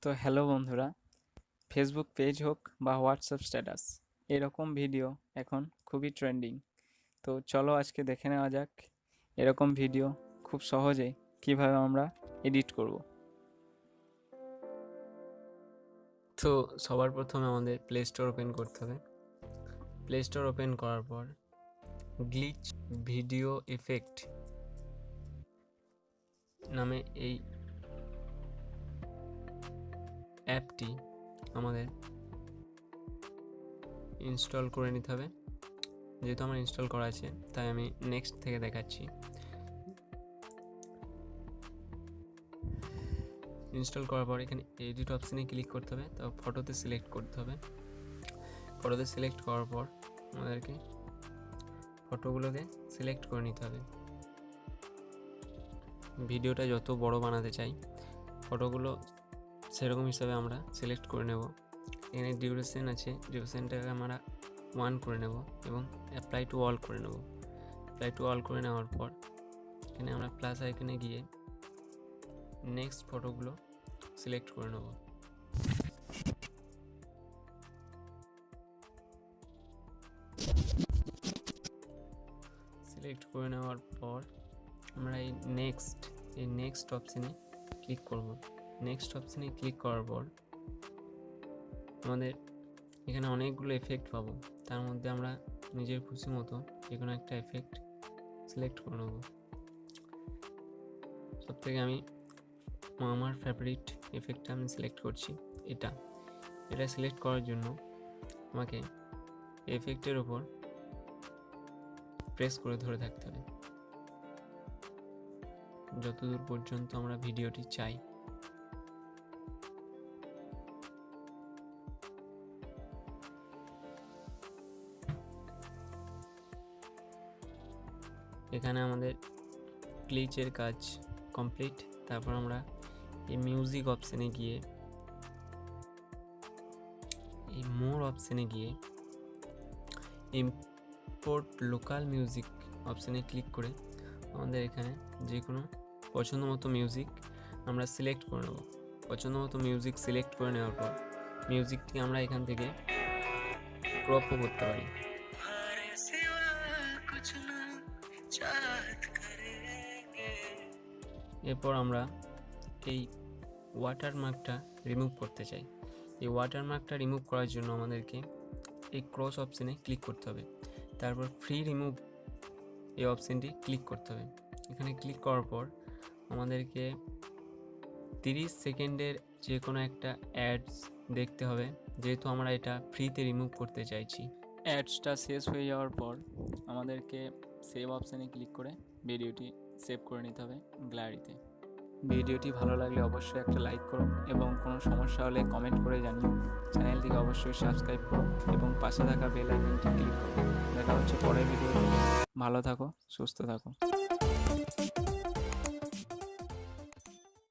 তো হ্যালো বন্ধুরা, Facebook page হোক বা হোয়াটসঅ্যাপ স্ট্যাটাস, এরকম ভিডিও এখন খুবই ট্রেন্ডিং। তো চলো আজকে দেখে নেওয়া যাক এরকম ভিডিও খুব সহজেই কিভাবে আমরা এডিট করব। তো সবার প্রথমে আমাদের প্লে স্টোর ওপেন করতে হবে। প্লে স্টোর ওপেন করার পর গ্লিচ ভিডিও এফেক্ট নামে এই অ্যাপটি আমাদের ইনস্টল করে নিতে হবে। যেহেতু আমার ইনস্টল করা আছে তাই আমি নেক্সট থেকে দেখাচ্ছি। ইনস্টল করার পর এখানে এডিট অপশানে ক্লিক করতে হবে, তো ফটোতে সিলেক্ট করতে হবে। ফটোতে সিলেক্ট করার পর আমাদেরকে ফটোগুলোকে সিলেক্ট করে নিতে হবে। ভিডিওটা যত বড় বানাতে চাই ফটোগুলো সেরকম হিসাবে আমরা সিলেক্ট করে নেব। এখানে ডিউরেশন আছে, ডিউরেশনটাকে আমরা 1 করে নেব এবং অ্যাপ্লাই টু অল করে নেব। অ্যাপ্লাই টু অল করে নেওয়ার পর এখানে আমরা প্লাস আইকনে গিয়ে নেক্সট ফটোগুলো সিলেক্ট করে নেব। সিলেক্ট করে নেওয়ার পর আমরা এই নেক্সট অপশানে ক্লিক করব। নেক্সট অপশানে ক্লিক করার পর আমাদের এখানে অনেকগুলো এফেক্ট পাবো। তার মধ্যে আমরা নিজের খুশি মতো যে কোনো একটা এফেক্ট সিলেক্ট করে নেব। সব থেকে আমি আমার ফেভারিট এফেক্টটা আমি সিলেক্ট করছি এটা সিলেক্ট করার জন্য আমাকে এফেক্টের ওপর প্রেস করে ধরে থাকতে হবে যতদূর পর্যন্ত আমরা ভিডিওটি চাই। এখানে আমাদের গ্লিচের কাজ কমপ্লিট। তারপর আমরা এই মিউজিক অপশানে গিয়ে এই মোর অপশানে গিয়ে ইম্পোর্ট লোকাল মিউজিক অপশানে ক্লিক করে আমাদের এখানে যে কোনো পছন্দ মতো মিউজিক আমরা সিলেক্ট করে নেব। পছন্দ মতো মিউজিক সিলেক্ট করে নেওয়ার পর মিউজিকটি আমরা এখান থেকে ক্রপও করতে পারি। এরপর আমরা এই ওয়াটারমার্কটা রিমুভ করতে চাই। এই ওয়াটারমার্কটা রিমুভ করার জন্য আমাদেরকে এই ক্রস অপশানে ক্লিক করতে হবে। তারপর ফ্রি রিমুভ এই অপশানটি ক্লিক করতে হবে। এখানে ক্লিক করার পর আমাদেরকে 30 সেকেন্ডের যে কোনো একটা অ্যাডস দেখতে হবে, যেহেতু আমরা এটা ফ্রিতে রিমুভ করতে চাইছি। অ্যাডসটা শেষ হয়ে যাওয়ার পর আমাদেরকে সেভ অপশানে ক্লিক করে ভিডিওটি সেভ করে নিতে হবে গ্যালারিতে। ভিডিওটি ভালো লাগলে অবশ্যই একটা লাইক করো এবং কোনো সমস্যা হলে কমেন্ট করে জানিও। চ্যানেলটিকে অবশ্যই সাবস্ক্রাইব করো এবং পাশে থাকা বেল আইকনটি ক্লিক করো। দেখা হচ্ছে পরের ভিডিওতে। ভালো থাকো, সুস্থ থাকো।